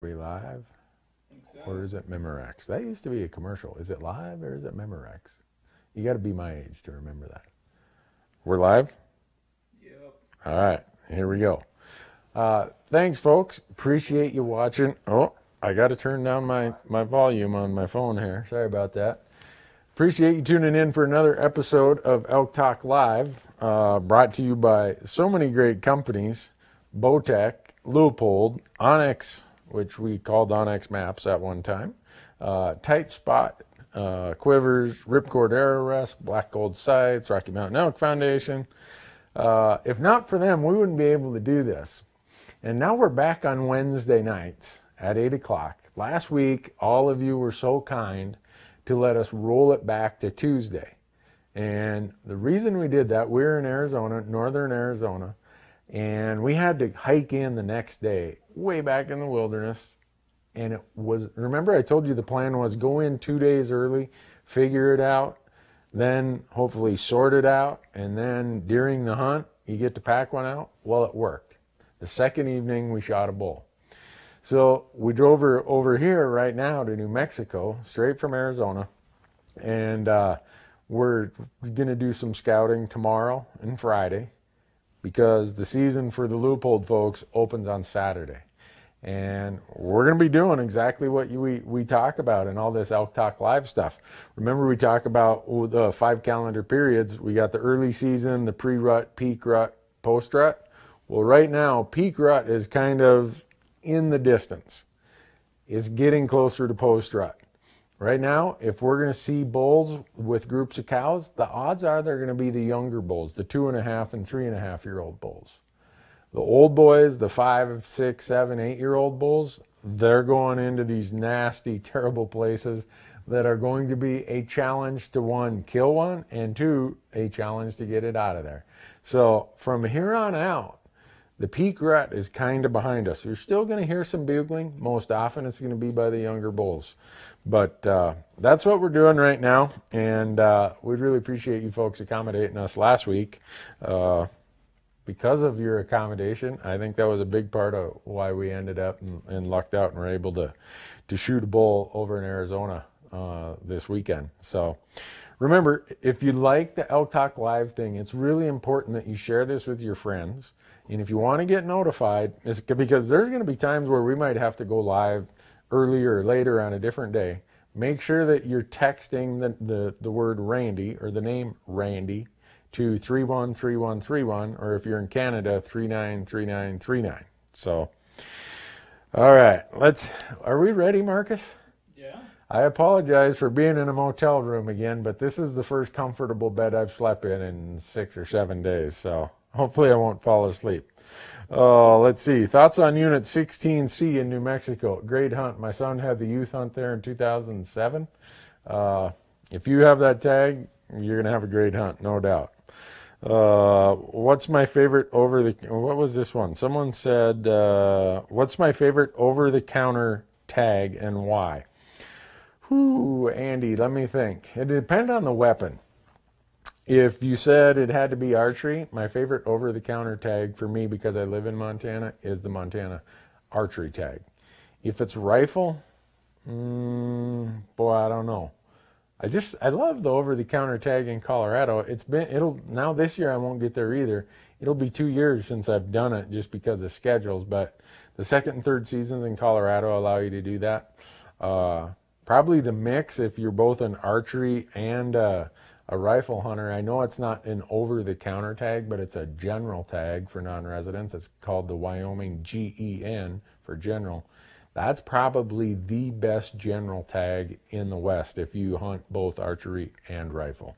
We live? Think so. Or is it Memorex? That used to be a commercial. Is it live or is it Memorex? You got to be my age to remember that. We're live? Yep. All right, here we go. Thanks, folks. Appreciate you watching. Oh, I got to turn down my volume on my phone here. Sorry about that. Appreciate you tuning in for another episode of Elk Talk Live, brought to you by so many great companies: Bowtech, Leupold, Onyx, which we called Onyx Maps at one time, Tight Spot, Quivers, Ripcord Arrow Rest, Black Gold Sights, Rocky Mountain Elk Foundation. If not for them, we wouldn't be able to do this. And now we're back on Wednesday nights at 8 o'clock. Last week, all of you were so kind to let us roll it back to Tuesday. And the reason we did that, we're in Arizona, northern Arizona, and we had to hike in the next day, way back in the wilderness. And it was, remember I told you the plan was go in 2 days early, figure it out, then hopefully sort it out, and then during the hunt, you get to pack one out? Well, it worked. The second evening, we shot a bull. So we drove over here right now to New Mexico, straight from Arizona, and we're going to do some scouting tomorrow and Friday because the season for the Leupold folks opens on Saturday. And we're going to be doing exactly what we talk about in all this Elk Talk Live stuff. Remember, we talk about the 5 calendar periods. We got the early season, the pre-rut, peak rut, post-rut. Well, right now, peak rut is kind of in the distance. It's getting closer to post-rut. Right now, if we're going to see bulls with groups of cows, the odds are they're going to be the younger bulls, the 2.5 and 3.5 year old bulls. The old boys, the 5, 6, 7, 8-year-old bulls, they're going into these nasty, terrible places that are going to be a challenge to, 1, kill one, and 2, a challenge to get it out of there. So from here on out, the peak rut is kind of behind us. You're still going to hear some bugling. Most often it's going to be by the younger bulls. But that's what we're doing right now. And we'd really appreciate you folks accommodating us last week. Because of your accommodation, I think that was a big part of why we ended up and lucked out and were able to shoot a bull over in Arizona this weekend. So remember, if you like the Elk Talk Live thing, it's really important that you share this with your friends. And if you want to get notified, it's because there's going to be times where we might have to go live earlier or later on a different day. Make sure that you're texting the word Randy or the name Randy to 313131, or if you're in Canada, 393939. So, all right, are we ready, Marcus? Yeah. I apologize for being in a motel room again, but this is the first comfortable bed I've slept in 6 or 7 days, so hopefully I won't fall asleep. Let's see. Thoughts on Unit 16C in New Mexico. Great hunt. My son had the youth hunt there in 2007. If you have that tag, you're going to have a great hunt, no doubt. What's my favorite what was this one? Someone said, what's my favorite over-the-counter tag and why? Whew, Andy, let me think. It depends on the weapon. If you said it had to be archery, my favorite over-the-counter tag for me, because I live in Montana, is the Montana archery tag. If it's rifle, boy, I don't know. I love the over-the-counter tag in Colorado. Now this year I won't get there either. It'll be 2 years since I've done it just because of schedules, but the second and third seasons in Colorado allow you to do that. Probably the mix if you're both an archery and a rifle hunter. I know it's not an over-the-counter tag, but it's a general tag for non-residents. It's called the Wyoming GEN for general. That's probably the best general tag in the West if you hunt both archery and rifle.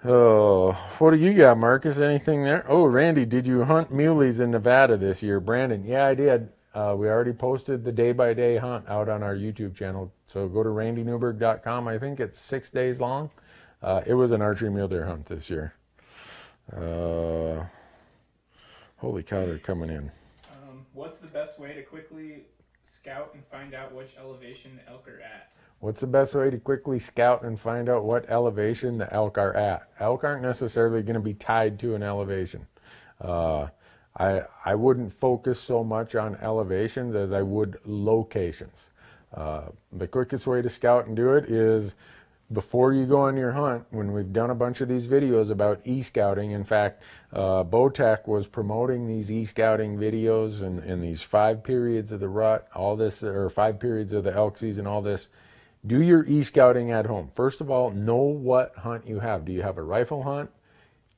Oh, what do you got, Marcus? Anything there? Oh, Randy, did you hunt muleys in Nevada this year? Brandon, yeah, I did. We already posted the day-by-day hunt out on our YouTube channel. So go to randynewberg.com. I think it's 6 days long. It was an archery mule deer hunt this year. Holy cow, they're coming in. What's the best way to quickly scout and find out which elevation the elk are at? What's the best way to quickly scout and find out what elevation the elk are at? Elk aren't necessarily going to be tied to an elevation. I wouldn't focus so much on elevations as I would locations. The quickest way to scout and do it is before you go on your hunt, when we've done a bunch of these videos about e-scouting. In fact, Bowtech was promoting these e-scouting videos and these 5 periods of the rut, all this, or 5 periods of the elk season, all this. Do your e-scouting at home. First of all, know what hunt you have. Do you have a rifle hunt?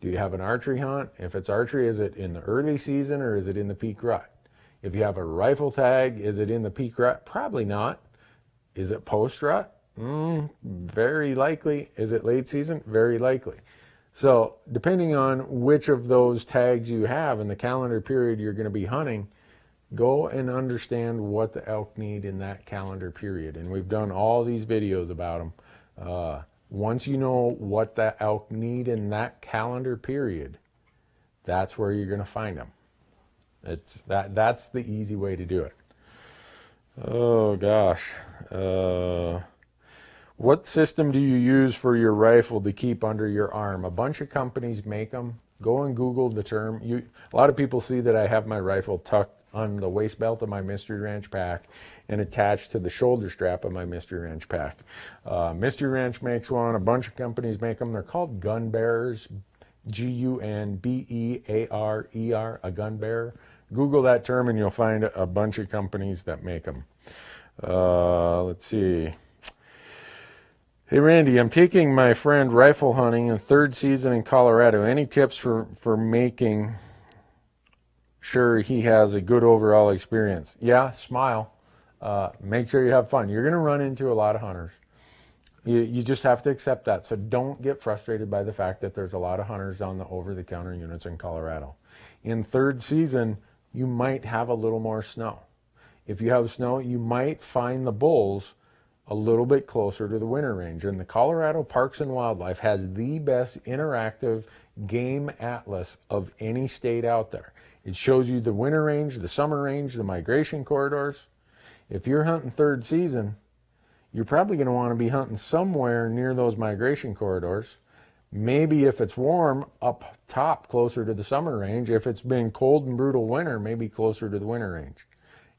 Do you have an archery hunt? If it's archery, is it in the early season or is it in the peak rut? If you have a rifle tag, is it in the peak rut? Probably not. Is it post rut? Very likely. Is it late season? Very likely. So depending on which of those tags you have in the calendar period you're going to be hunting, go and understand what the elk need in that calendar period. And we've done all these videos about them. Once you know what the elk need in that calendar period, that's where you're going to find them. That's the easy way to do it. Oh gosh. What system do you use for your rifle to keep under your arm? A bunch of companies make them. Go and Google the term. A lot of people see that I have my rifle tucked on the waist belt of my Mystery Ranch pack and attached to the shoulder strap of my Mystery Ranch pack. Mystery Ranch makes one. A bunch of companies make them. They're called gun bearers. Gunbearer, a gun bearer. Google that term and you'll find a bunch of companies that make them. Let's see. Hey Randy, I'm taking my friend rifle hunting in 3rd season in Colorado. Any tips for making sure he has a good overall experience? Yeah, smile. Make sure you have fun. You're going to run into a lot of hunters. You just have to accept that. So don't get frustrated by the fact that there's a lot of hunters on the over-the-counter units in Colorado. In 3rd season, you might have a little more snow. If you have snow, you might find the bulls a little bit closer to the winter range. And the Colorado Parks and Wildlife has the best interactive game atlas of any state out there. It shows you the winter range, the summer range, the migration corridors. If you're hunting 3rd season, you're probably going to want to be hunting somewhere near those migration corridors. Maybe if it's warm, up top closer to the summer range. If it's been cold and brutal winter, maybe closer to the winter range.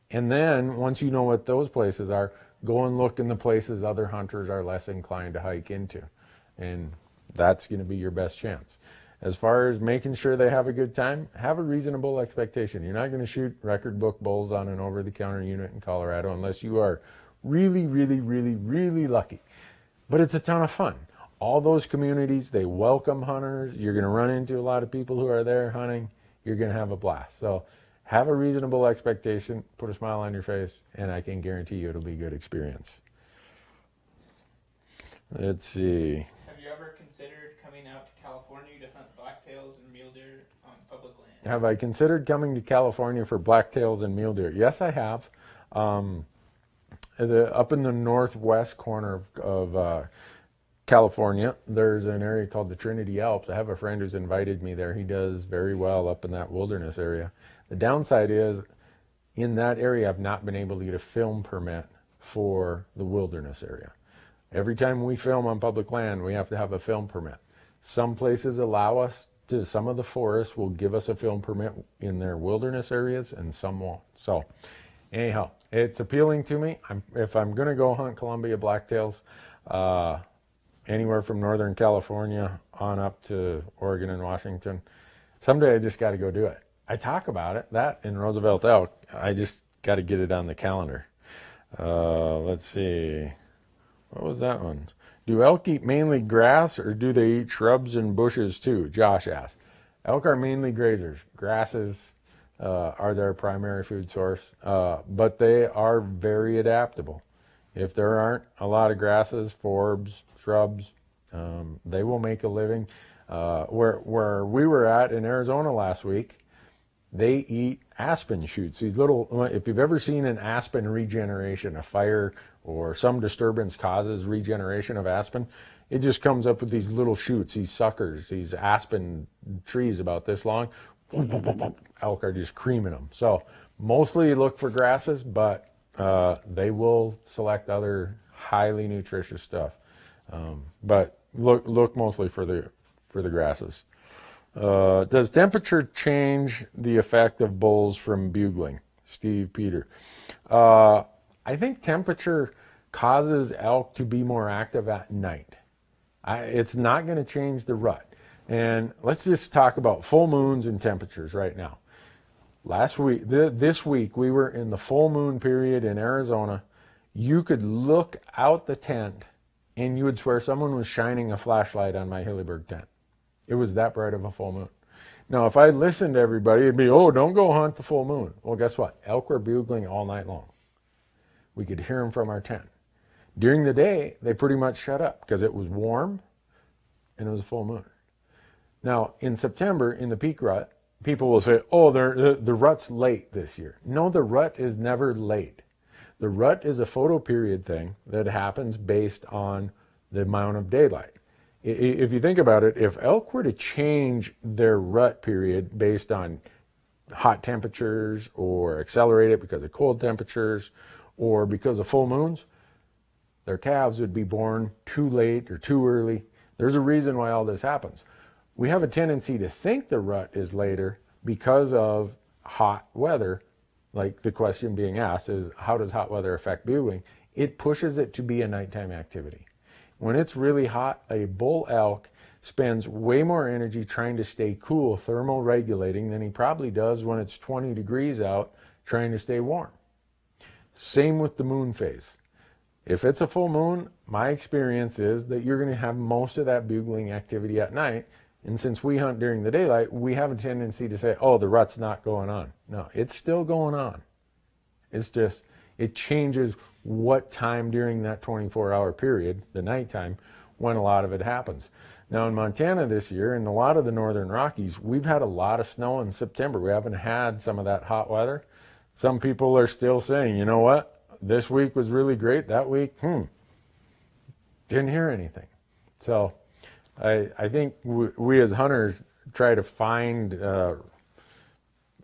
And then once you know what those places are, go and look in the places other hunters are less inclined to hike into. And that's going to be your best chance. As far as making sure they have a good time, have a reasonable expectation. You're not going to shoot record book bulls on an over-the-counter unit in Colorado unless you are really, really, really, really lucky. But it's a ton of fun. All those communities, they welcome hunters. You're going to run into a lot of people who are there hunting. You're going to have a blast. So have a reasonable expectation, put a smile on your face, and I can guarantee you it'll be a good experience. Let's see. Have you ever considered coming out to California to hunt blacktails and mule deer on public land? Have I considered coming to California for blacktails and mule deer? Yes, I have. Up in the northwest corner of California, there's an area called the Trinity Alps. I have a friend who's invited me there. He does very well up in that wilderness area. The downside is, in that area, I've not been able to get a film permit for the wilderness area. Every time we film on public land, we have to have a film permit. Some places allow us to, some of the forests will give us a film permit in their wilderness areas, and some won't. So, anyhow, it's appealing to me. If I'm going to go hunt Columbia blacktails, anywhere from Northern California on up to Oregon and Washington, someday I just got to go do it. I talk about it, that in Roosevelt Elk. I just got to get it on the calendar. Let's see. What was that one? Do elk eat mainly grass or do they eat shrubs and bushes too? Josh asked. Elk are mainly grazers. Grasses are their primary food source, but they are very adaptable. If there aren't a lot of grasses, forbs, shrubs, they will make a living. Where we were at in Arizona last week, they eat aspen shoots. These little, if you've ever seen an aspen regeneration, a fire or some disturbance causes regeneration of aspen, it just comes up with these little shoots, these suckers, these aspen trees about this long. Elk are just creaming them. So mostly look for grasses, but they will select other highly nutritious stuff. But look mostly for the grasses. Does temperature change the effect of bulls from bugling? Steve Peter. I think temperature causes elk to be more active at night. It's not going to change the rut. And let's just talk about full moons and temperatures right now. Last week, this week, we were in the full moon period in Arizona. You could look out the tent and you would swear someone was shining a flashlight on my Hilliberg tent. It was that bright of a full moon. Now, if I listened to everybody, it'd be, oh, don't go hunt the full moon. Well, guess what? Elk were bugling all night long. We could hear them from our tent. During the day, they pretty much shut up because it was warm and it was a full moon. Now, in September, in the peak rut, people will say, oh, the rut's late this year. No, the rut is never late. The rut is a photo period thing that happens based on the amount of daylight. If you think about it, if elk were to change their rut period based on hot temperatures or accelerate it because of cold temperatures or because of full moons, their calves would be born too late or too early. There's a reason why all this happens. We have a tendency to think the rut is later because of hot weather. Like the question being asked is, how does hot weather affect bugling? It pushes it to be a nighttime activity. When it's really hot, a bull elk spends way more energy trying to stay cool, thermoregulating, than he probably does when it's 20 degrees out trying to stay warm. Same with the moon phase. If it's a full moon, my experience is that you're going to have most of that bugling activity at night. And since we hunt during the daylight, we have a tendency to say, oh, the rut's not going on. No, it's still going on. It's just, it changes what time during that 24-hour period, the nighttime, when a lot of it happens. Now in Montana this year, in a lot of the northern Rockies, we've had a lot of snow in September. We haven't had some of that hot weather. Some people are still saying, you know what, this week was really great. That week, didn't hear anything. So I think we as hunters try to find,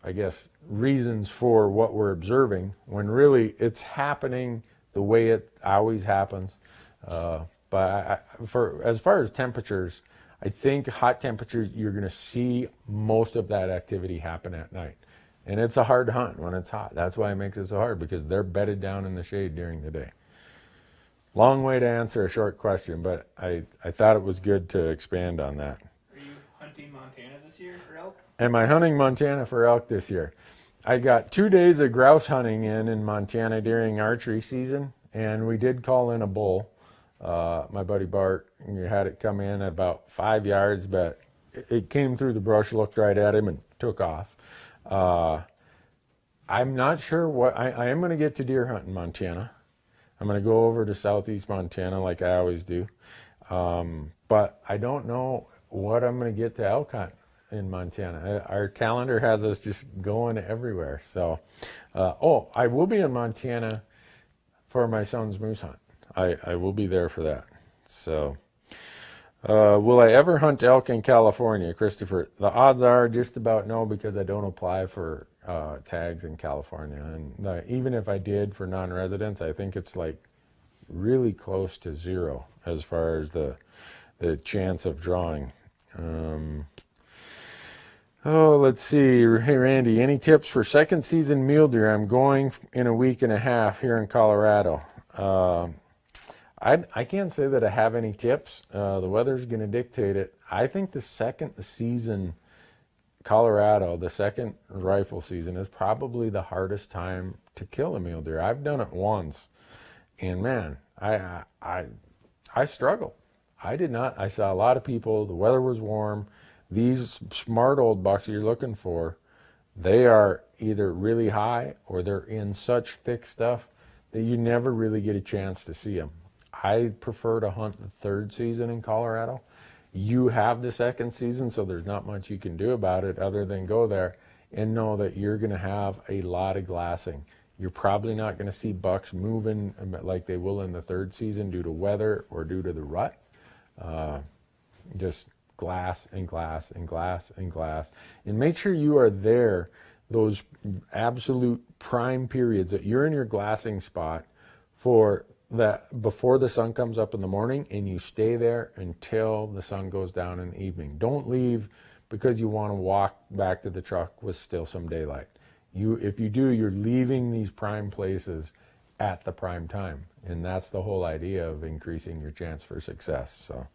I guess, reasons for what we're observing when really it's happening the way it always happens. But as far as temperatures, I think hot temperatures, you're going to see most of that activity happen at night. And it's a hard hunt when it's hot. That's why it makes it so hard, because they're bedded down in the shade during the day. Long way to answer a short question, but I thought it was good to expand on that. Are you hunting Montana this year for elk? Am I hunting Montana for elk this year? I got 2 days of grouse hunting in Montana during archery season, and we did call in a bull. My buddy Bart, you had it come in at about 5 yards, but it came through the brush, looked right at him, and took off. I'm not sure what, I am going to get to deer hunt in Montana. I'm going to go over to southeast Montana like I always do. But I don't know what I'm going to get to elk hunt in Montana. Our calendar has us just going everywhere. So, I will be in Montana for my son's moose hunt. I will be there for that. So, will I ever hunt elk in California, Christopher? The odds are just about no, because I don't apply for tags in California. And even if I did for non-residents, I think it's like really close to zero as far as the chance of drawing. Let's see. Hey, Randy, any tips for second season mule deer? I'm going in a week and a half here in Colorado. I can't say that I have any tips. The weather's going to dictate it. I think the second season Colorado, the second rifle season, is probably the hardest time to kill a mule deer. I've done it once, and man, I struggled. I did not. I saw a lot of people. The weather was warm. These smart old bucks you're looking for, they are either really high or they're in such thick stuff that you never really get a chance to see them. I prefer to hunt the third season in Colorado. You have the second season, so there's not much you can do about it other than go there and know that you're going to have a lot of glassing. You're probably not going to see bucks moving like they will in the third season due to weather or due to the rut. Just glass and glass and glass and glass. And make sure you are there those absolute prime periods that you're in your glassing spot for that before the sun comes up in the morning, and you stay there until the sun goes down in the evening. Don't leave because you want to walk back to the truck with still some daylight. If you do, you're leaving these prime places at the prime time, and that's the whole idea of increasing your chance for success. So,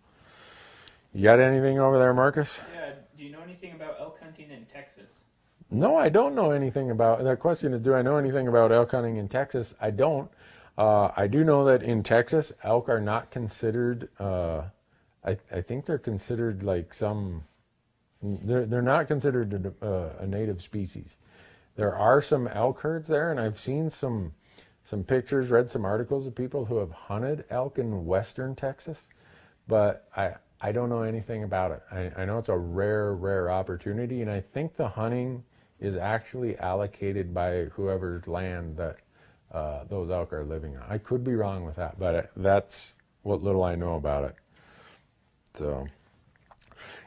you got anything over there, Marcus? Yeah. Do you know anything about elk hunting in Texas? No, I don't know anything about. That question is, do I know anything about elk hunting in Texas? I don't. I do know that in Texas, elk are not considered. I think they're considered like some. They're not considered a native species. There are some elk herds there, and I've seen some pictures, read some articles of people who have hunted elk in western Texas, but I don't know anything about it. I know it's a rare opportunity, and I think the hunting is actually allocated by whoever's land that those elk are living on. I could be wrong with that, but that's what little I know about it. So,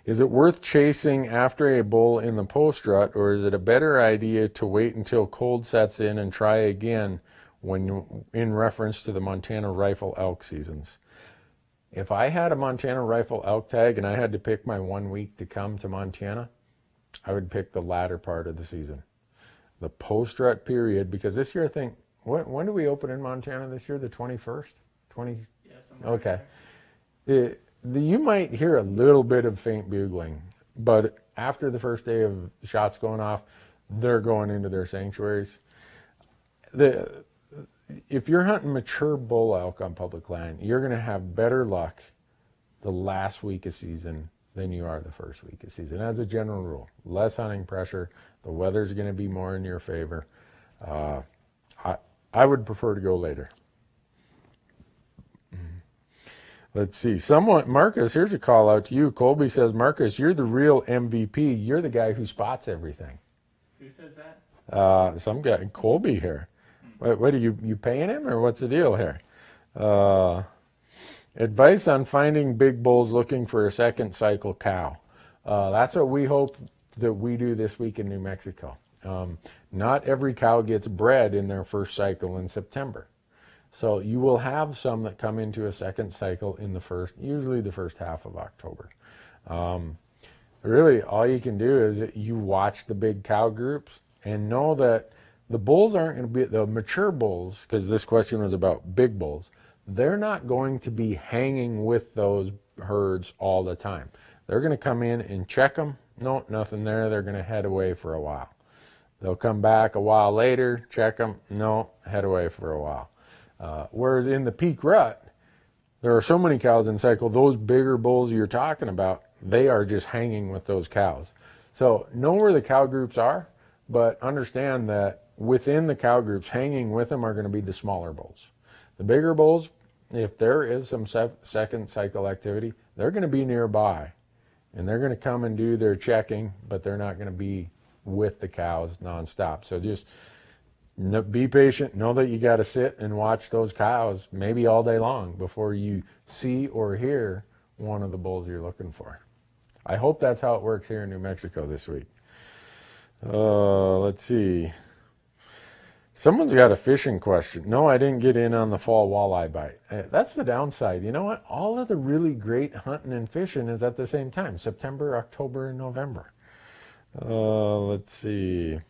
is it worth chasing after a bull in the post rut, or is it a better idea to wait until cold sets in and try again when in reference to the Montana rifle elk seasons? If I had a Montana rifle elk tag and I had to pick my 1 week to come to Montana, I would pick the latter part of the season, the post rut period, because this year I think, when do we open in Montana this year? The 21st? Yeah, somewhere. Okay. You might hear a little bit of faint bugling, but after the first day of shots going off, they're going into their sanctuaries. If you're hunting mature bull elk on public land, you're going to have better luck the last week of season than you are the first week of season. As a general rule, less hunting pressure, the weather's going to be more in your favor. I would prefer to go later. Let's see. Marcus, here's a call out to you. Colby says, Marcus, you're the real MVP. You're the guy who spots everything. Who says that? Some guy, Colby here. What are you paying him, or what's the deal here? Advice on finding big bulls looking for a second cycle cow. That's what we hope that we do this week in New Mexico. Not every cow gets bred in their first cycle in September. So you will have some that come into a second cycle in usually the first half of October. Really, all you can do is you watch the big cow groups and know that the bulls aren't going to be, the mature bulls, because this question was about big bulls, they're not going to be hanging with those herds all the time. They're going to come in and check them. No, nothing there. They're going to head away for a while. They'll come back a while later, check them. No, head away for a while. Whereas in the peak rut, there are so many cows in cycle, those bigger bulls you're talking about, they are just hanging with those cows. So know where the cow groups are, but understand that within the cow groups, hanging with them are going to be the smaller bulls. The bigger bulls, if there is some second cycle activity, they're going to be nearby, and they're going to come and do their checking, but they're not going to be with the cows nonstop. So just be patient. Know that you got to sit and watch those cows maybe all day long before you see or hear one of the bulls you're looking for. I hope that's how it works here in New Mexico this week. Let's see. Someone's got a fishing question. No, I didn't get in on the fall walleye bite. That's the downside. You know what? All of the really great hunting and fishing is at the same time, September, October, and November. Let's see.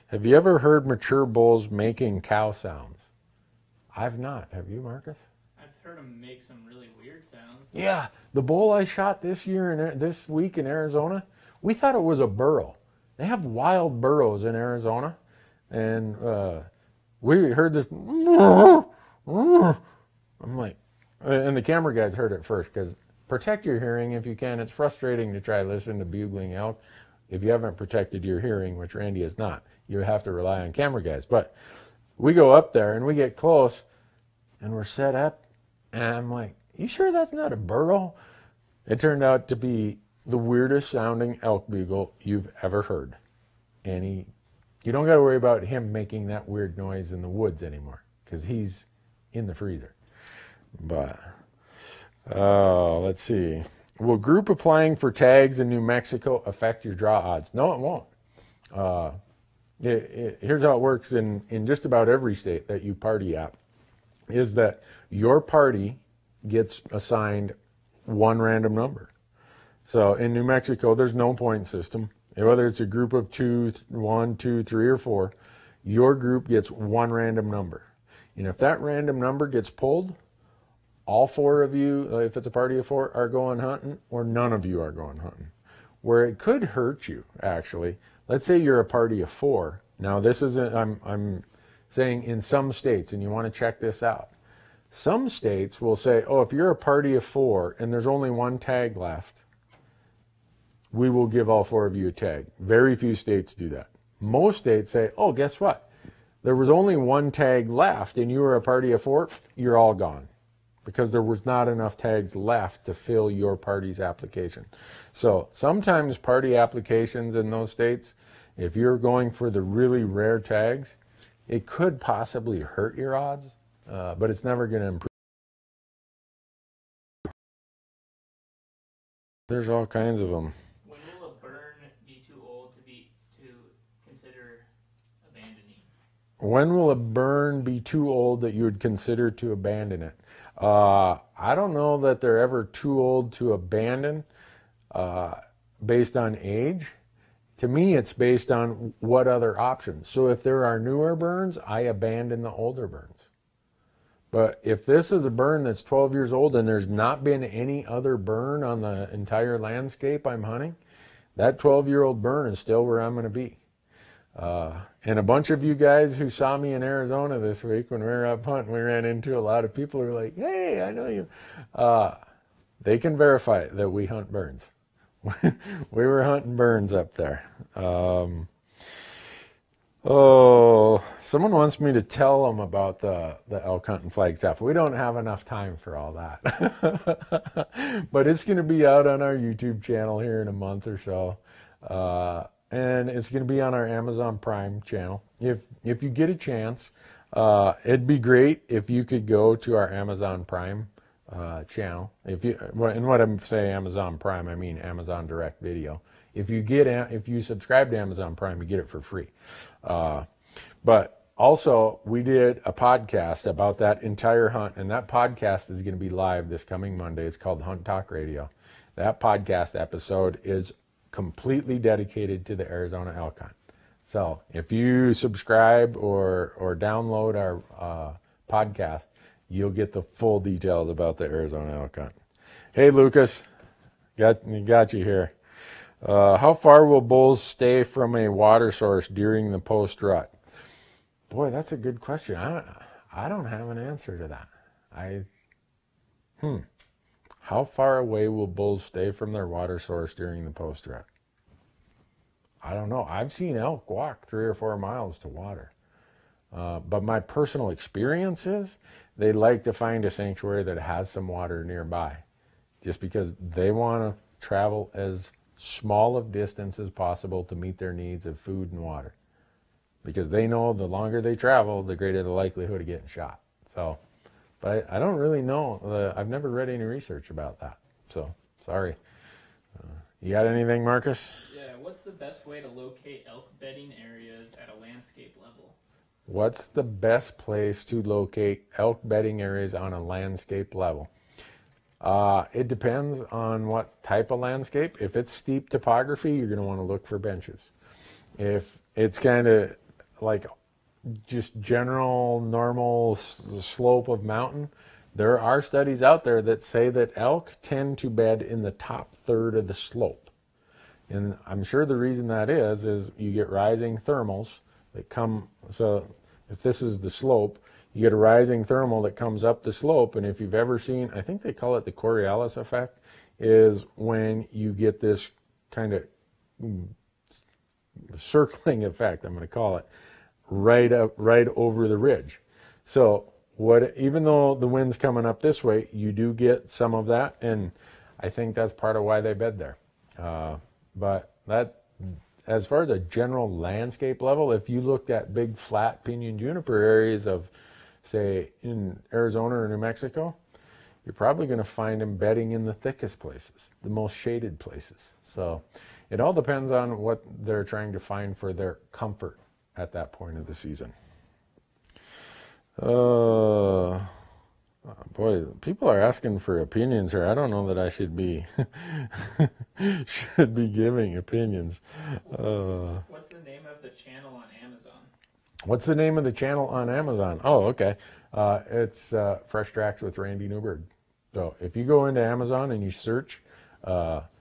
Have you ever heard mature bulls making cow sounds? I've not. Have you, Marcus? I've heard them make some really weird sounds. Yeah, the bull I shot this week in Arizona, we thought it was a burro. They have wild burros in Arizona, and we heard this. I'm like, and the camera guys heard it first, because protect your hearing if you can. It's frustrating to try to listen to bugling elk if you haven't protected your hearing, which Randy is not. You have to rely on camera guys. But we go up there and we get close and we're set up, and I'm like, you sure that's not a burro? It turned out to be the weirdest sounding elk bugle you've ever heard. And you don't got to worry about him making that weird noise in the woods anymore, because he's in the freezer. But let's see. Will group applying for tags in New Mexico affect your draw odds? No, it won't. Here's how it works in just about every state that you party at, is that your party gets assigned one random number. So in New Mexico, there's no point system. Whether it's a group of 2, 1, 2, 3, or 4, your group gets one random number. And if that random number gets pulled, all 4 of you, if it's a party of 4, are going hunting, or none of you are going hunting. Where it could hurt you, actually, let's say you're a party of 4. Now, this isn't, I'm saying in some states, and you want to check this out. Some states will say, oh, if you're a party of 4 and there's only 1 tag left, we will give all 4 of you a tag. Very few states do that. Most states say, oh, guess what? There was only 1 tag left and you were a party of 4, you're all gone, because there was not enough tags left to fill your party's application. So sometimes party applications in those states, if you're going for the really rare tags, it could possibly hurt your odds, but it's never going to improve. There's all kinds of them. When will a burn be too old to consider abandoning? When will a burn be too old that you would consider to abandon it? I don't know that they're ever too old to abandon based on age. To me, it's based on what other options. So if there are newer burns, I abandon the older burns. But if this is a burn that's 12 years old and there's not been any other burn on the entire landscape I'm hunting, that 12-year-old burn is still where I'm going to be. And a bunch of you guys who saw me in Arizona this week when we were up hunting, we ran into a lot of people who were like, hey, I know you. They can verify that we hunt burns. We were hunting burns up there. Oh, someone wants me to tell them about the elk hunting Flagstaff. We don't have enough time for all that. But it's going to be out on our YouTube channel here in a month or so. And it's going to be on our Amazon Prime channel. If you get a chance, it'd be great if you could go to our Amazon Prime channel. And what I'm saying Amazon Prime, I mean Amazon Direct Video. If you subscribe to Amazon Prime, you get it for free. But also, we did a podcast about that entire hunt, and that podcast is going to be live this coming Monday. It's called Hunt Talk Radio. That podcast episode is completely dedicated to the Arizona elk hunt. So if you subscribe or download our podcast, you'll get the full details about the Arizona elk hunt. Hey, Lucas, got you here. How far will bulls stay from a water source during the post-rut? Boy, that's a good question. I don't have an answer to that. How far away will bulls stay from their water source during the post-rut? I don't know. I've seen elk walk 3 or 4 miles to water. But my personal experience is they like to find a sanctuary that has some water nearby, just because they want to travel as small of distance as possible to meet their needs of food and water, because they know the longer they travel, the greater the likelihood of getting shot. So, but I don't really know. I've never read any research about that. So, sorry. You got anything, Marcus? Yeah, what's the best way to locate elk bedding areas at a landscape level? What's the best place to locate elk bedding areas on a landscape level? It depends on what type of landscape. If it's steep topography, you're going to want to look for benches. If it's kind of like just general normal slope of mountain, there are studies out there that say that elk tend to bed in the top third of the slope. And I'm sure the reason that is you get rising thermals that come. So if this is the slope, you get a rising thermal that comes up the slope. And if you've ever seen, I think they call it the Coriolis effect, is when you get this kind of circling effect, I'm going to call it, right over the ridge. So even though the wind's coming up this way, you do get some of that, and I think that's part of why they bed there. But that, as far as a general landscape level, if you looked at big flat pinyon juniper areas of, say, in Arizona or New Mexico, you're probably going to find them bedding in the thickest places, the most shaded places. So it all depends on what they're trying to find for their comfort at that point of the season. Boy, people are asking for opinions here. I don't know that I should be should be giving opinions. What's the name of the channel on Amazon? What's the name of the channel on Amazon? Oh, okay. It's Fresh Tracks with Randy Newberg. So if you go into Amazon and you search,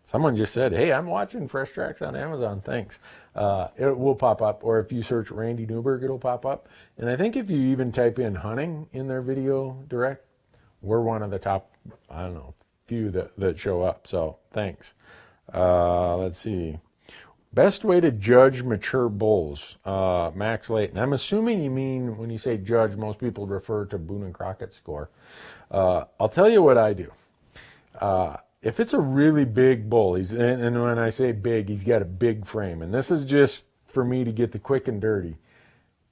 someone just said, hey, I'm watching Fresh Tracks on Amazon, thanks. It will pop up, or if you search Randy Newberg, it'll pop up. And I think if you even type in hunting in their video direct, we're one of the top, I don't know, few that show up. So thanks. Let's see. Best way to judge mature bulls, Max Layton. I'm assuming you mean when you say judge, most people refer to Boone and Crockett score. I'll tell you what I do. If it's a really big bull, and when I say big, he's got a big frame. And this is just for me to get the quick and dirty.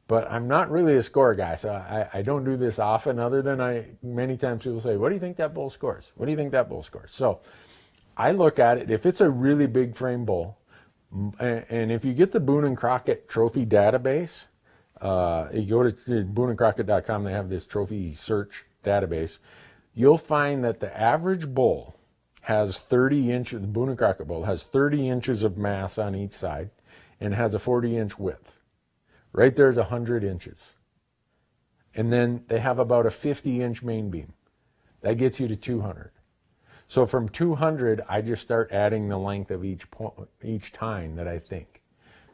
But I'm not really a score guy, so I don't do this often other than many times people say, what do you think that bull scores? What do you think that bull scores? So I look at it, if it's a really big frame bull, and if you get the Boone and Crockett trophy database, you go to booneandcrockett.com, they have this trophy search database, you'll find that the average bull has 30 inches, the Boone and Crockett bull has 30 inches of mass on each side and has a 40-inch width. Right there's 100 inches. And then they have about a 50-inch main beam. That gets you to 200. So from 200, I just start adding the length of each tine that I think.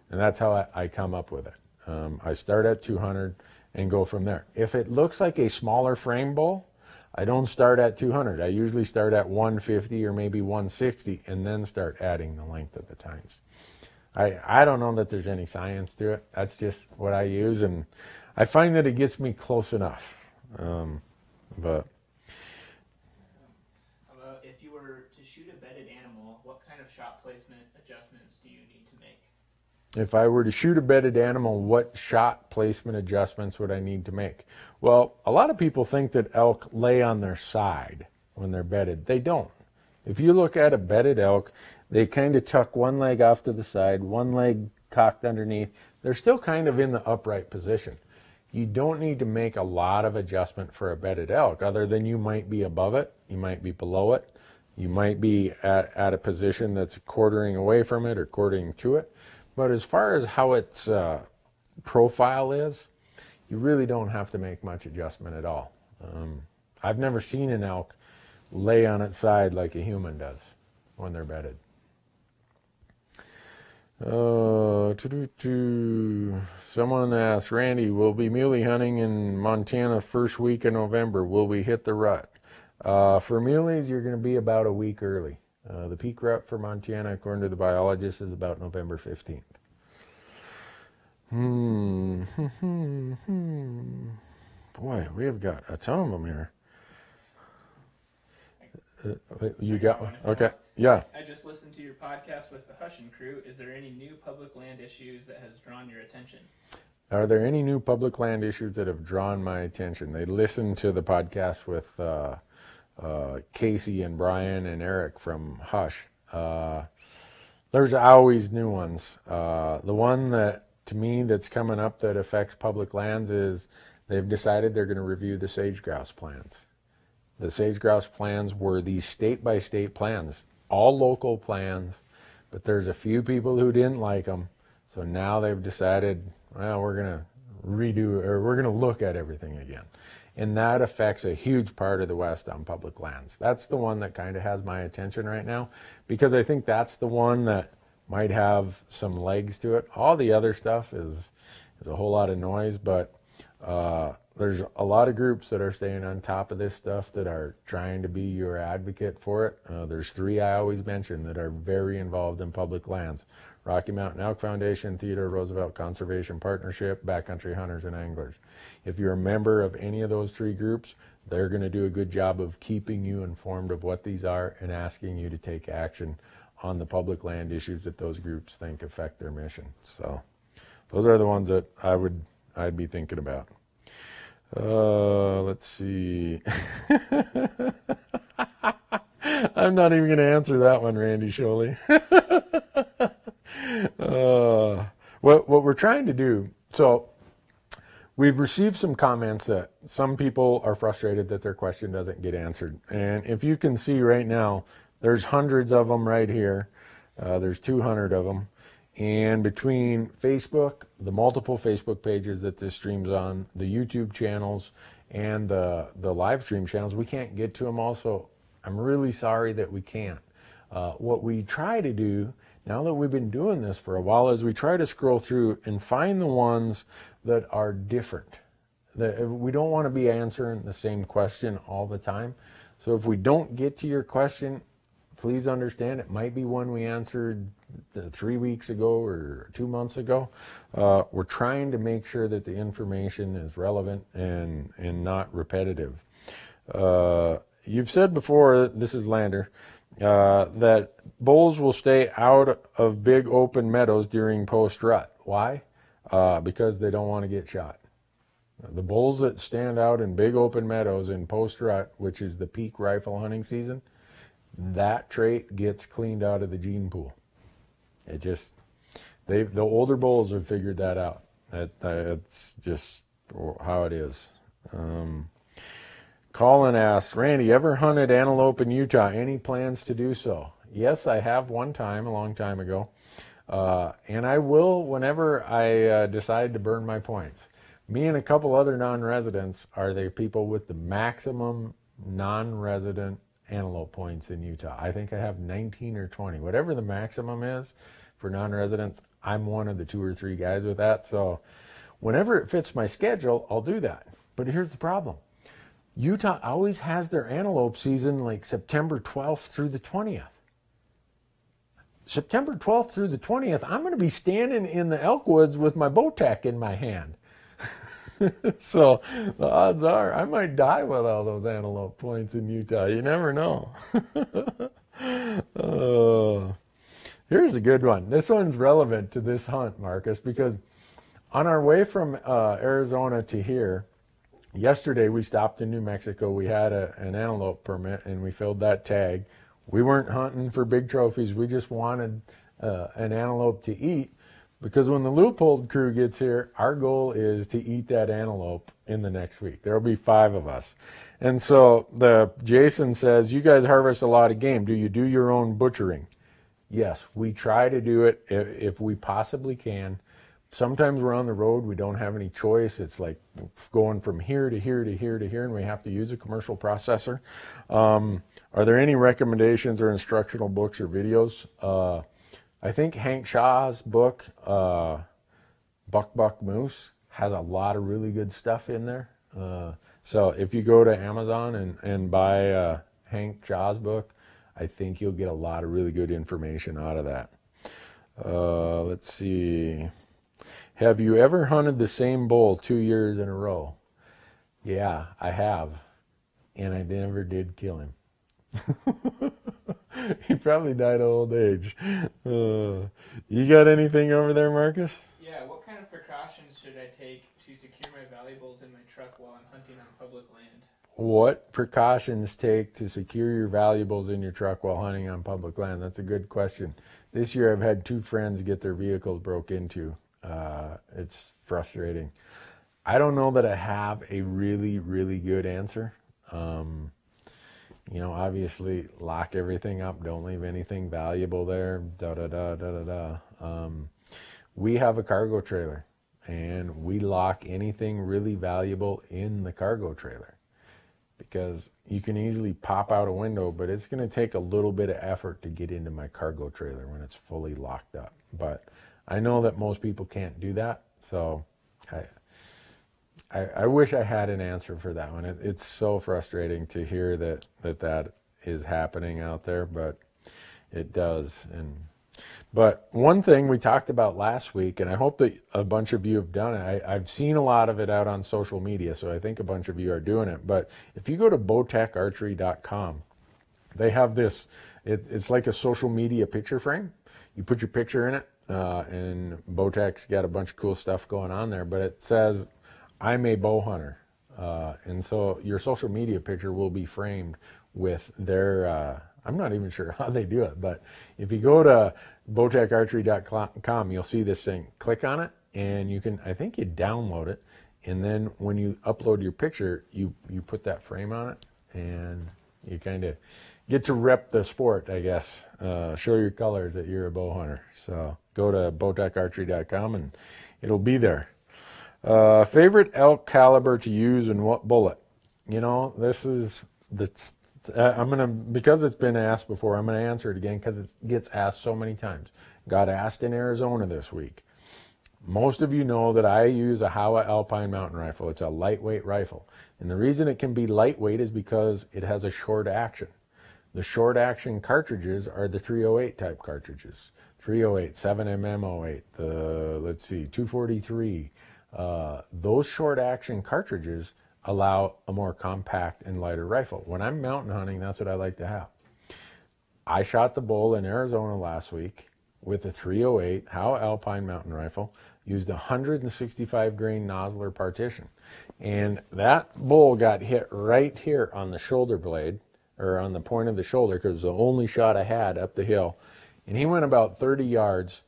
And that's how I come up with it. I start at 200 and go from there. If it looks like a smaller frame bull, I don't start at 200. I usually start at 150 or maybe 160 and then start adding the length of the tines. I don't know that there's any science to it. That's just what I use, and I find that it gets me close enough. But if you were to shoot a bedded animal, what kind of shot placement adjustments do you need to make? If I were to shoot a bedded animal, what shot placement adjustments would I need to make? Well, a lot of people think that elk lay on their side when they're bedded. They don't. If you look at a bedded elk, they kind of tuck one leg off to the side, one leg cocked underneath. They're still kind of in the upright position. You don't need to make a lot of adjustment for a bedded elk, other than you might be above it, you might be below it, you might be at a position that's quartering away from it or quartering to it. But as far as how its profile is, you really don't have to make much adjustment at all. I've never seen an elk lay on its side like a human does when they're bedded. Someone asked, Randy, we'll be muley hunting in Montana first week in November. Will we hit the rut? For muleys, you're going to be about a week early. The peak rut for Montana, according to the biologist, is about November 15th. Boy, we have got a ton of them here. You got one? Okay. Yeah. I just listened to your podcast with the Hushin crew. Is there any new public land issues that has drawn your attention? Are there any new public land issues that have drawn my attention? They listened to the podcast with Casey and Brian and Eric from Hush. There's always new ones. The one that, to me, that's coming up that affects public lands is they've decided they're going to review the sage grouse plans. The sage grouse plans were these state-by-state plans, all local plans, but there's a few people who didn't like them. So now they've decided, well, we're going to redo, or we're going to look at everything again. And that affects a huge part of the West on public lands. That's the one that kind of has my attention right now, because I think that's the one that might have some legs to it. All the other stuff is a whole lot of noise, but there's a lot of groups that are staying on top of this stuff that are trying to be your advocate for it. There's three I always mention that are very involved in public lands: Rocky Mountain Elk Foundation, Theodore Roosevelt Conservation Partnership, Backcountry Hunters and Anglers. If you're a member of any of those three groups, they're going to do a good job of keeping you informed of what these are and asking you to take action on the public land issues that those groups think affect their mission. So those are the ones that I'd be thinking about. Let's see. I'm not even going to answer that one, Randy Sholey. What we're trying to do, so we've received some comments that some people are frustrated that their question doesn't get answered. And if you can see right now, there's hundreds of them right here. There's 200 of them. And between Facebook, the multiple Facebook pages that this streams on, the YouTube channels, and the live stream channels, we can't get to them all. So I'm really sorry that we can't. What we try to do, now that we've been doing this for a while, is we try to scroll through and find the ones that are different. We don't want to be answering the same question all the time. So if we don't get to your question, please understand it might be one we answered 3 weeks ago or 2 months ago. We're trying to make sure that the information is relevant and not repetitive. You've said before, this is Lander, that bulls will stay out of big open meadows during post-rut. Why? Because they don't want to get shot. The bulls that stand out in big open meadows in post-rut, which is the peak rifle hunting season, that trait gets cleaned out of the gene pool. It just, the older bulls have figured that out. That's just how it is. Colin asks, Randy, ever hunted antelope in Utah? Any plans to do so? Yes, I have one time, a long time ago. And I will whenever I decide to burn my points. Me and a couple other non-residents are the people with the maximum non-resident antelope points in Utah. I think I have 19 or 20. Whatever the maximum is for non-residents, I'm one of the 2 or 3 guys with that. So whenever it fits my schedule, I'll do that. But here's the problem. Utah always has their antelope season like September 12th through the 20th. September 12th through the 20th, I'm going to be standing in the elk woods with my Bowtech in my hand. So the odds are I might die with all those antelope points in Utah. You never know. Here's a good one. This one's relevant to this hunt, Marcus, because on our way from Arizona to here, yesterday we stopped in New Mexico. We had an antelope permit and we filled that tag. We weren't hunting for big trophies. We just wanted an antelope to eat. Because when the Loophole crew gets here, our goal is to eat that antelope in the next week. There'll be 5 of us. And so Jason says, you guys harvest a lot of game. Do you do your own butchering? Yes, we try to do it if we possibly can. Sometimes we're on the road. We don't have any choice. It's like going from here to here to here to here, and we have to use a commercial processor. Are there any recommendations or instructional books or videos? I think Hank Shaw's book, Buck Moose, has a lot of really good stuff in there. So if you go to Amazon and buy Hank Shaw's book, I think you'll get a lot of really good information out of that. Let's see. Have you ever hunted the same bull 2 years in a row? Yeah, I have. And I never did kill him. He probably died of old age. You got anything over there, Marcus? Yeah, what kind of precautions should I take to secure my valuables in my truck while I'm hunting on public land? What precautions take to secure your valuables in your truck while hunting on public land? That's a good question. This year I've had 2 friends get their vehicles broke into. It's frustrating. I don't know that I have a really, really good answer. You know, obviously lock everything up. Don't leave anything valuable there. We have a cargo trailer and we lock anything really valuable in the cargo trailer because you can easily pop out a window, but it's going to take a little bit of effort to get into my cargo trailer when it's fully locked up. But I know that most people can't do that. So I wish I had an answer for that one. It's so frustrating to hear that is happening out there, but it does. But one thing we talked about last week, and I hope that a bunch of you have done it. I've seen a lot of it out on social media, so I think a bunch of you are doing it. But if you go to bowtecharchery.com, they have this, it's like a social media picture frame. You put your picture in it, and Bowtech's got a bunch of cool stuff going on there, but it says, I'm a bow hunter. And so your social media picture will be framed with their, I'm not even sure how they do it, but if you go to bowtecharchery.com, you'll see this thing. Click on it, and you can, I think you download it, and then when you upload your picture, you put that frame on it, and You kind of get to rep the sport, I guess. Show your colors that you're a bow hunter. So go to bowtecharchery.com and it'll be there. Favorite elk caliber to use and what bullet? You know, because it's been asked before, I'm gonna answer it again because it gets asked so many times. Got asked in Arizona this week. Most of you know that I use a Howa Alpine mountain rifle. It's a lightweight rifle. And the reason it can be lightweight is because it has a short action. The short action cartridges are the 308 type cartridges. 308, 7mm08, let's see, 243. Those short action cartridges allow a more compact and lighter rifle. When I'm mountain hunting, that's what I like to have. I shot the bull in Arizona last week with a 308 Howa Alpine mountain rifle, used a 165 grain Nosler partition. And that bull got hit right here on the shoulder blade, or on the point of the shoulder, because it's the only shot I had up the hill. And he went about 30 yards.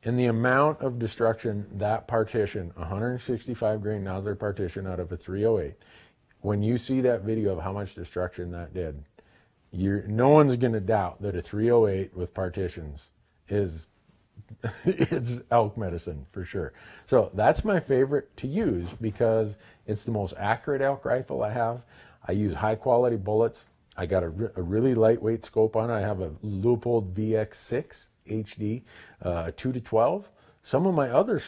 And the amount of destruction that partition, 165 grain Nosler partition out of a 308, when you see that video of how much destruction that did, no one's going to doubt that a 308 with partitions is it's elk medicine for sure. So that's my favorite to use because it's the most accurate elk rifle I have. I use high quality bullets. I got a really lightweight scope on it. I have a Leupold VX3 HD 2-12. Some of my other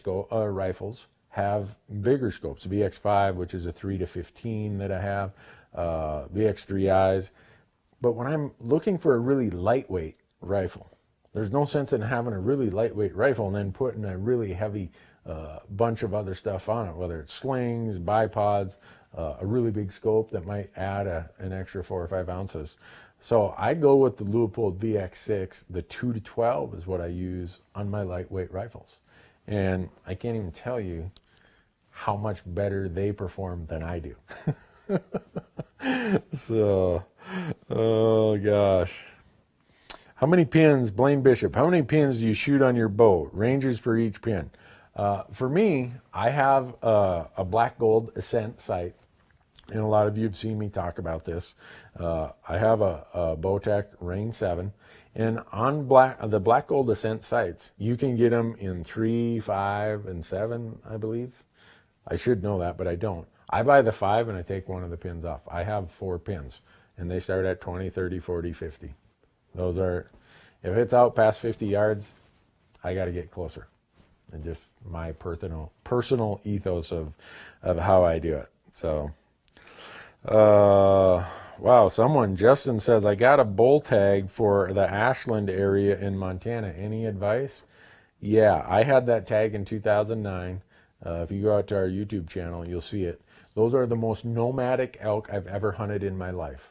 rifles have bigger scopes. VX5, which is a 3-15 that I have, VX3Is. But when I'm looking for a really lightweight rifle, there's no sense in having a really lightweight rifle and then putting a really heavy bunch of other stuff on it, whether it's slings, bipods, a really big scope that might add an extra 4 or 5 ounces. So I go with the Leupold VX6. The 2-12 is what I use on my lightweight rifles. And I can't even tell you how much better they perform than I do. So, oh gosh. How many pins, Blaine Bishop, how many pins do you shoot on your bow? Ranges for each pin. For me, I have a black gold Ascent sight, and a lot of you have seen me talk about this. I have a Bowtech Rain 7, and on the black gold Ascent sights, you can get them in 3, 5, and 7, I believe. I should know that, but I don't. I buy the 5 and I take one of the pins off. I have 4 pins, and they start at 20, 30, 40, 50. Those are, if it's out past 50 yards, I got to get closer. And just my personal ethos of how I do it. So, wow, Justin says, I got a bull tag for the Ashland area in Montana. Any advice? Yeah, I had that tag in 2009. If you go out to our YouTube channel, you'll see it. Those are the most nomadic elk I've ever hunted in my life.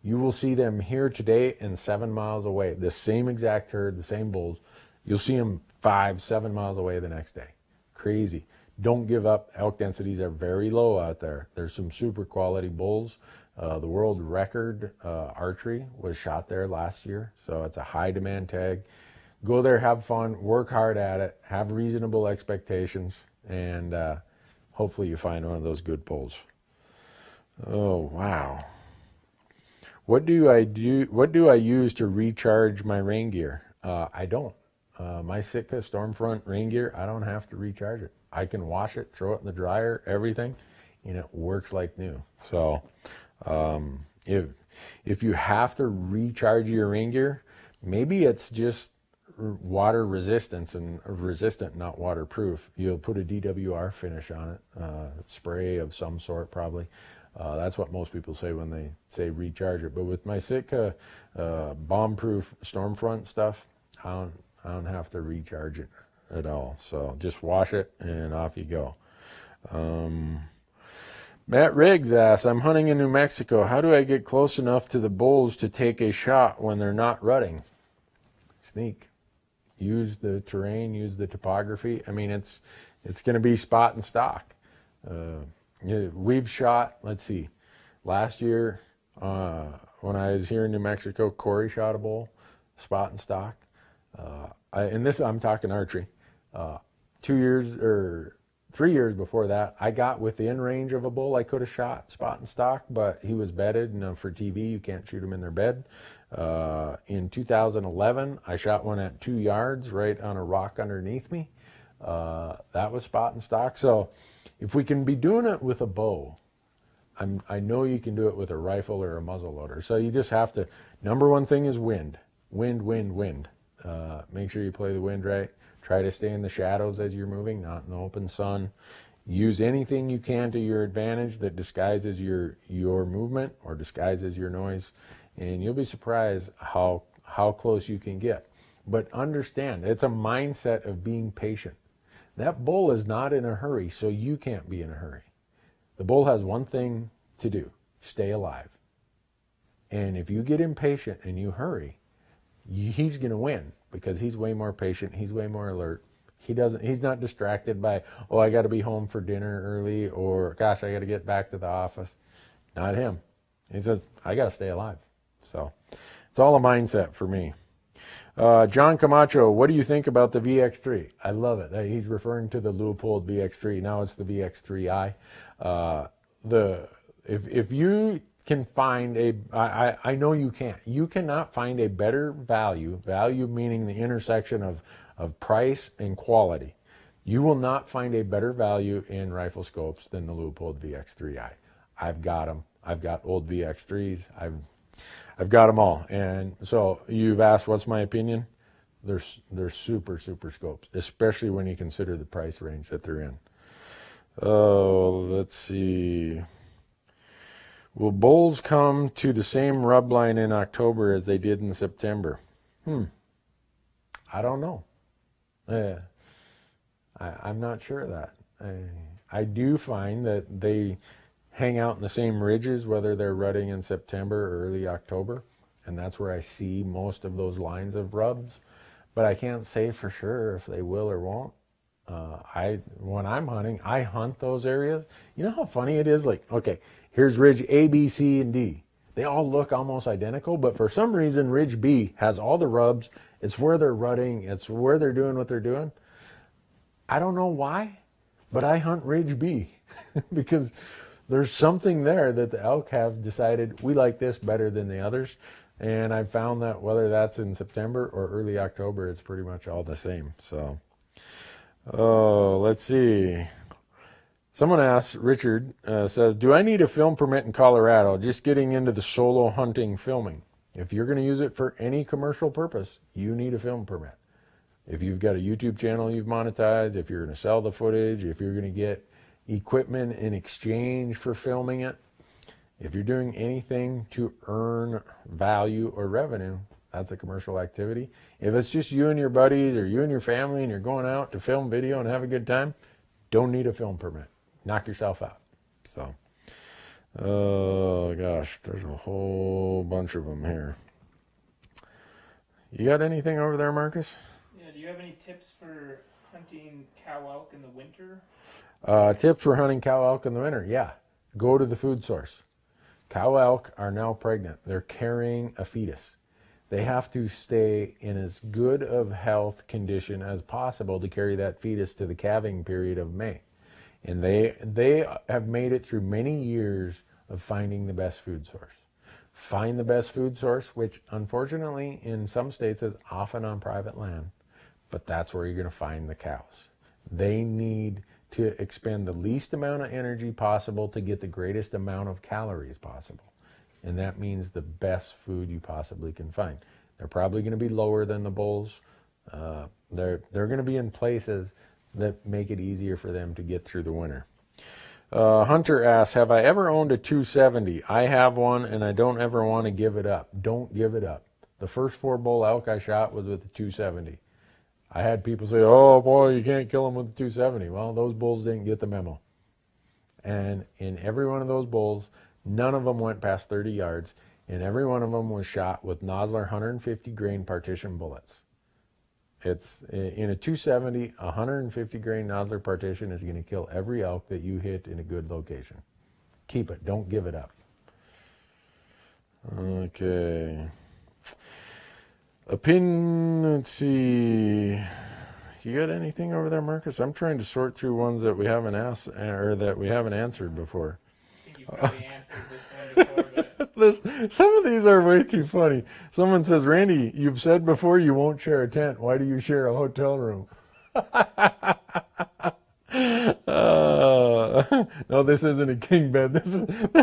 You will see them here today and 7 miles away. The same exact herd, the same bulls. You'll see them 5, 7 miles away the next day. Crazy. Don't give up. Elk densities are very low out there. There's some super quality bulls. The world record archery was shot there last year, so it's a high demand tag. Go there, have fun, work hard at it, have reasonable expectations, and hopefully you find one of those good bulls. Oh, wow. What do I use to recharge my rain gear? I don't. My Sitka Stormfront rain gear, I don't have to recharge it. I can wash it, throw it in the dryer, everything, and it works like new. So if you have to recharge your rain gear, maybe it's just water resistant, not waterproof. You'll put a DWR finish on it, spray of some sort probably. That's what most people say when they say recharge it. But with my Sitka bomb-proof Stormfront stuff, I don't have to recharge it at all. So just wash it and off you go. Matt Riggs asks, I'm hunting in New Mexico. How do I get close enough to the bulls to take a shot when they're not rutting? Sneak. Use the terrain, use the topography. I mean, it's going to be spot and stock. We've shot, let's see, last year when I was here in New Mexico, Corey shot a bull, spot and stock. I'm talking archery. 2 years or 3 years before that, I got within range of a bull I could have shot spot and stock, but he was bedded, and for TV, you can't shoot them in their bed. In 2011, I shot one at 2 yards right on a rock underneath me. That was spot and stock. So if we can be doing it with a bow, I know you can do it with a rifle or a muzzle loader. So you just have to, number one thing is wind. Wind. Make sure you play the wind right. Try to stay in the shadows as you're moving, not in the open sun. Use anything you can to your advantage that disguises your movement or disguises your noise, and you'll be surprised how close you can get. But understand, it's a mindset of being patient. That bull is not in a hurry, so you can't be in a hurry. The bull has one thing to do: stay alive. And if you get impatient and you hurry, he's going to win, because he's way more patient, he's way more alert. He's not distracted by, oh, I got to be home for dinner early, or gosh, I got to get back to the office. Not him. He says, I got to stay alive. So it's all a mindset for me. John Camacho, what do you think about the VX3? I love it. He's referring to the Leupold VX3. Now it's the VX3i. If you can find I know you can't. You cannot find a better value meaning the intersection of price and quality. You will not find a better value in rifle scopes than the Leupold VX3i. I've got them. I've got old VX3s. I've got them all. And so you've asked what's my opinion? They're super scopes, especially when you consider the price range that they're in. Oh, let's see. Will bulls come to the same rub line in October as they did in September? I don't know. I'm not sure of that. I do find that they hang out in the same ridges, whether they're rutting in September or early October, and that's where I see most of those lines of rubs. But I can't say for sure if they will or won't. When I'm hunting, I hunt those areas. You know how funny it is? Like, okay, here's ridge A, B, C, and D. They all look almost identical, but for some reason, ridge B has all the rubs. It's where they're rutting. It's where they're doing what they're doing. I don't know why, but I hunt ridge B because there's something there that the elk have decided we like this better than the others. And I've found that whether that's in September or early October, it's pretty much all the same. So, let's see. Someone asks, Richard says, do I need a film permit in Colorado? Just getting into the solo hunting filming. If you're going to use it for any commercial purpose, you need a film permit. If you've got a YouTube channel you've monetized, if you're going to sell the footage, if you're going to get equipment in exchange for filming it, if you're doing anything to earn value or revenue, that's a commercial activity. If it's just you and your buddies or you and your family and you're going out to film video and have a good time, don't need a film permit. Knock yourself out. So, oh gosh, there's a whole bunch of them here. You got anything over there, Marcus? Yeah, do you have any tips for hunting cow elk in the winter? Tips for hunting cow elk in the winter? Yeah, go to the food source. Cow elk are now pregnant. They're carrying a fetus. They have to stay in as good of health condition as possible to carry that fetus to the calving period of May. And they have made it through many years of finding the best food source. Find the best food source, which unfortunately in some states is often on private land, but that's where you're going to find the cows. They need to expend the least amount of energy possible to get the greatest amount of calories possible. And that means the best food you possibly can find. They're probably going to be lower than the bulls. They're going to be in places that make it easier for them to get through the winter. Hunter asks, have I ever owned a 270? I have one and I don't ever want to give it up. Don't give it up. The first 4 bull elk I shot was with the 270. I had people say, oh boy, you can't kill them with the 270. Well, those bulls didn't get the memo. And in every one of those bulls, none of them went past 30 yards, and every one of them was shot with Nosler 150 grain partition bullets. It's in a 270, 150 grain Nosler partition is going to kill every elk that you hit in a good location. Keep it. Don't give it up. Okay. Let's see. You got anything over there, Marcus? I'm trying to sort through ones that we haven't asked or that we haven't answered before. I think you probably answered this one before, but Some of these are way too funny. Someone says, Randy, you've said before you won't share a tent. Why do you share a hotel room? No, this isn't a king bed. This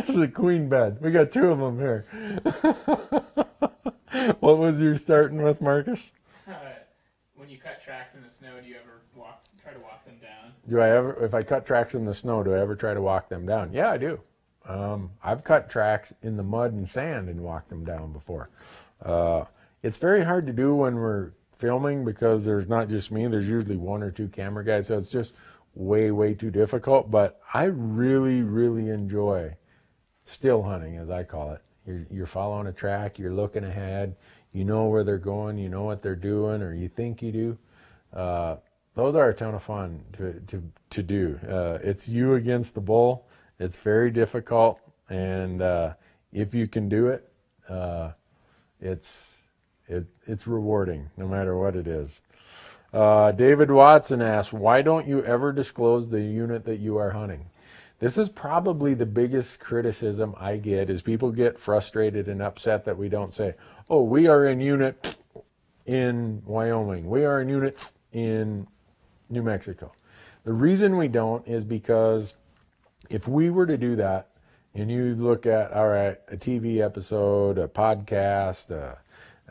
is a queen bed. We got two of them here. What was you starting with, Marcus? when you cut tracks in the snow, do you ever try to walk them down? Do I ever, if I cut tracks in the snow, do I ever try to walk them down? Yeah, I do. I've cut tracks in the mud and sand and walked them down before. It's very hard to do when we're filming because there's not just me, there's usually one or two camera guys, so it's just way too difficult. But I really enjoy still hunting, as I call it. You're following a track, you're looking ahead, you know where they're going, you know what they're doing, or you think you do. Those are a ton of fun to do. It's you against the bull. It's very difficult, and if you can do it, it's rewarding no matter what it is. David Watson asks, why don't you ever disclose the unit that you are hunting? This is probably the biggest criticism I get, is people get frustrated and upset that we don't say, oh, we are in unit in Wyoming, we are in unit in New Mexico. The reason we don't is because if we were to do that, and you look at, all right, a TV episode, a podcast,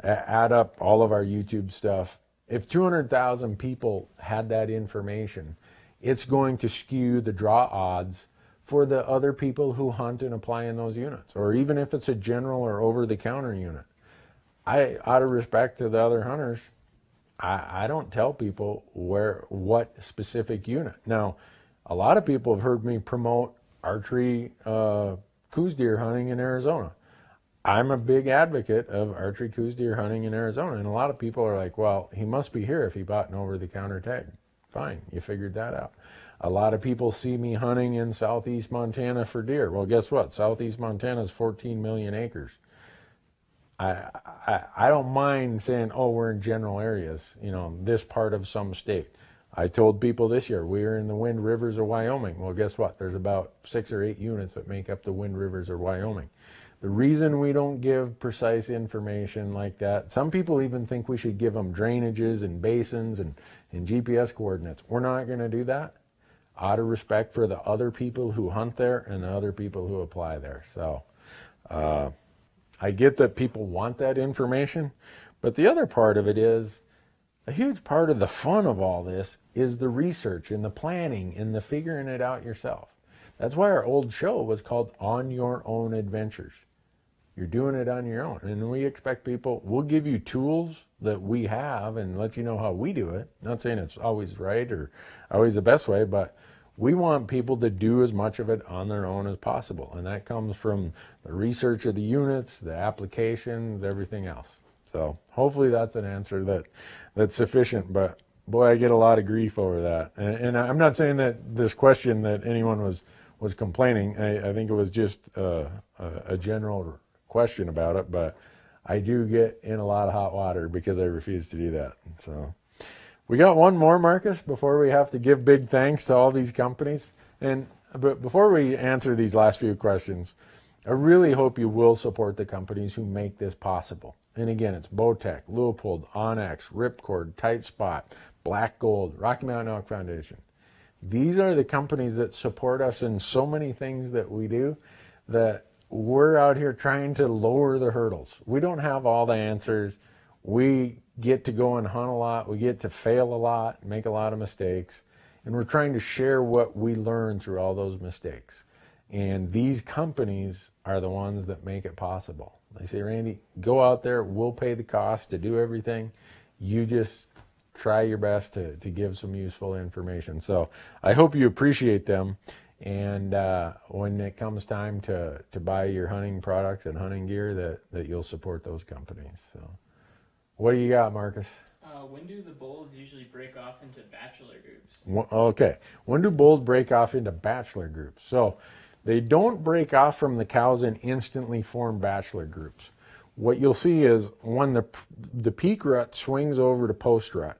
add up all of our YouTube stuff, if 200,000 people had that information, it's going to skew the draw odds for the other people who hunt and apply in those units, or even if it's a general or over-the-counter unit. Out of respect to the other hunters, I don't tell people what specific unit. Now, a lot of people have heard me promote archery coos deer hunting in Arizona. I'm a big advocate of archery coos deer hunting in Arizona, and a lot of people are like, well, he must be here if he bought an over-the-counter tag. Fine, you figured that out. A lot of people see me hunting in southeast Montana for deer. Well, guess what? Southeast Montana is 14 million acres. I don't mind saying, oh, we're in general areas, you know, this part of some state. I told people this year, we are in the Wind Rivers of Wyoming. Well, guess what? There's about 6 or 8 units that make up the Wind Rivers of Wyoming. The reason we don't give precise information like that, some people even think we should give them drainages and basins and GPS coordinates. We're not going to do that out of respect for the other people who hunt there and the other people who apply there. So I get that people want that information, but the other part of it is, a huge part of the fun of all this is the research and the planning and the figuring it out yourself. That's why our old show was called On Your Own Adventures. You're doing it on your own. And we expect people, we'll give you tools that we have and let you know how we do it. Not saying it's always right or always the best way, but we want people to do as much of it on their own as possible. And that comes from the research of the units, the applications, everything else. So hopefully that's an answer that's sufficient, but boy, I get a lot of grief over that. And I'm not saying that this question that anyone was complaining. I think it was just a general question about it, but I do get in a lot of hot water because I refuse to do that. So we got one more, Marcus, before we have to give big thanks to all these companies. But before we answer these last few questions, I really hope you will support the companies who make this possible. And again, it's Bowtech, Leupold, Onyx, Ripcord, Tight Spot, Black Gold, Rocky Mountain Elk Foundation. These are the companies that support us in so many things that we do, that we're out here trying to lower the hurdles. We don't have all the answers. We get to go and hunt a lot. We get to fail a lot, make a lot of mistakes. And we're trying to share what we learn through all those mistakes. And these companies are the ones that make it possible. They say, Randy, go out there. We'll pay the cost to do everything. You just try your best to give some useful information. So I hope you appreciate them. And when it comes time to buy your hunting products and hunting gear, that you'll support those companies. So what do you got, Marcus? When do the bulls usually break off into bachelor groups? Okay. When do bulls break off into bachelor groups? So they don't break off from the cows and instantly form bachelor groups. What you'll see is when the peak rut swings over to post rut,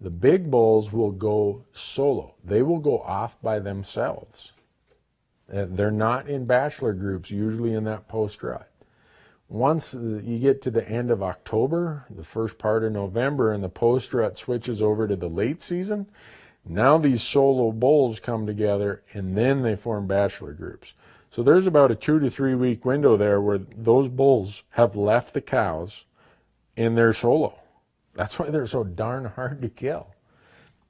The big bulls will go solo. They will go off by themselves. They're not in bachelor groups, usually in that post-rut. Once you get to the end of October, the first part of November, and the post-rut switches over to the late season, now these solo bulls come together, and then they form bachelor groups. So there's about a 2 to 3 week window there where those bulls have left the cows and they're solo. That's why they're so darn hard to kill.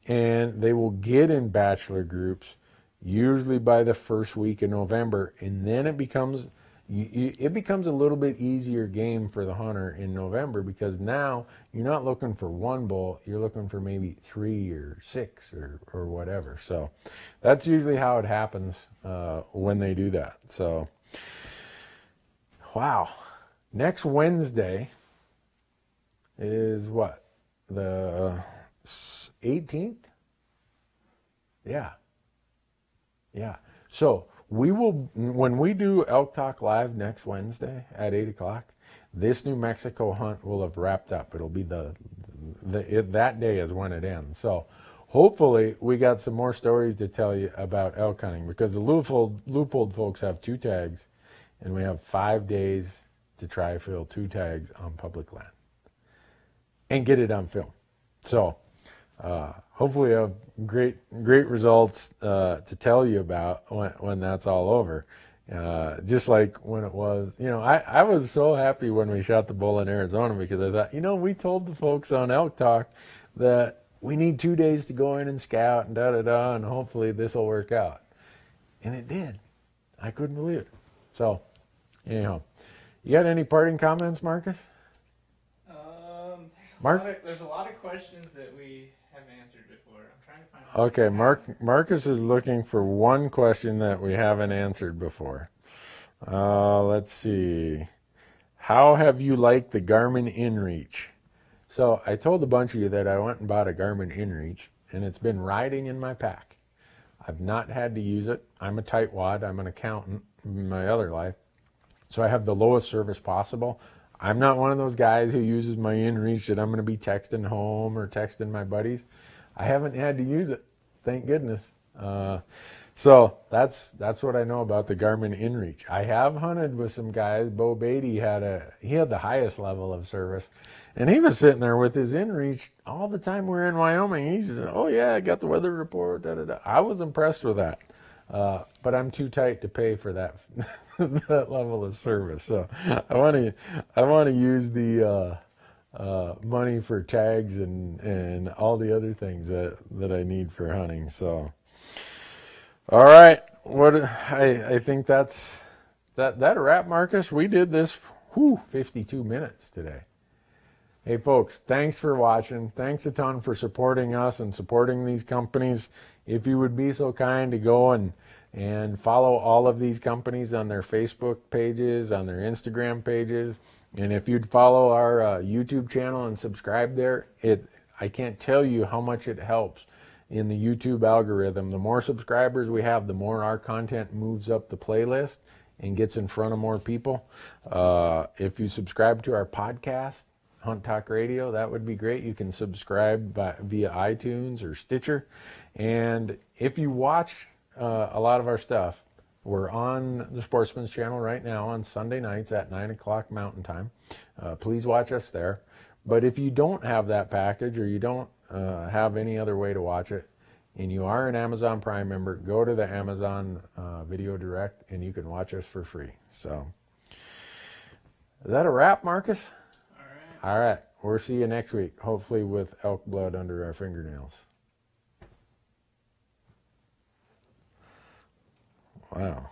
And they will get in bachelor groups usually by the first week of November, and then it becomes a little bit easier game for the hunter in November, because now you're not looking for one bull, you're looking for maybe 3 or 6 or whatever. So that's usually how it happens when they do that. So, wow. Next Wednesday is what? The 18th? Yeah. So we will, when we do Elk Talk Live next Wednesday at 8 o'clock, this New Mexico hunt will have wrapped up. It'll be that day is when it ends. So hopefully we got some more stories to tell you about elk hunting, because the Leupold folks have 2 tags, and we have 5 days to try fill 2 tags on public land and get it on film. So hopefully we have great results to tell you about when that's all over. Just like when it was, I was so happy when we shot the bull in Arizona, because I thought, we told the folks on Elk Talk that we need 2 days to go in and scout and and hopefully this will work out. And it did. I couldn't believe it. So, anyhow, you got any parting comments, Marcus? There's a lot of questions that we have answered before. I'm trying to find. Okay, Marcus is looking for one question that we haven't answered before. Let's see. How have you liked the Garmin InReach? So I told a bunch of you that I went and bought a Garmin InReach, and it's been riding in my pack. I've not had to use it. I'm a tightwad. I'm an accountant in my other life, so I have the lowest service possible. I'm not one of those guys who uses my InReach that I'm going to be texting home or texting my buddies. I haven't had to use it, thank goodness. So that's what I know about the Garmin InReach. I have hunted with some guys. Bo Beatty had the highest level of service, and he was sitting there with his InReach all the time we're in Wyoming. He said, "Oh yeah, I got the weather report." I was impressed with that. But I'm too tight to pay for that that level of service. So I want to use the money for tags and all the other things that I need for hunting. So, all right, I think that's a wrap, Marcus. We did this 52 minutes today. Hey folks, thanks for watching. Thanks a ton for supporting us and supporting these companies. If you would be so kind to go and follow all of these companies on their Facebook pages, on their Instagram pages, and if you'd follow our YouTube channel and subscribe there, I can't tell you how much it helps in the YouTube algorithm. The more subscribers we have, the more our content moves up the playlist and gets in front of more people. If you subscribe to our podcast, Hunt Talk Radio, that would be great. You can subscribe via iTunes or Stitcher. And if you watch a lot of our stuff, we're on the Sportsman's Channel right now on Sunday nights at 9 o'clock Mountain Time. Please watch us there. But if you don't have that package, or you don't have any other way to watch it, and you are an Amazon Prime member, go to the Amazon Video Direct and you can watch us for free. So, is that a wrap, Marcus? All right. We'll see you next week, hopefully with elk blood under our fingernails. Wow.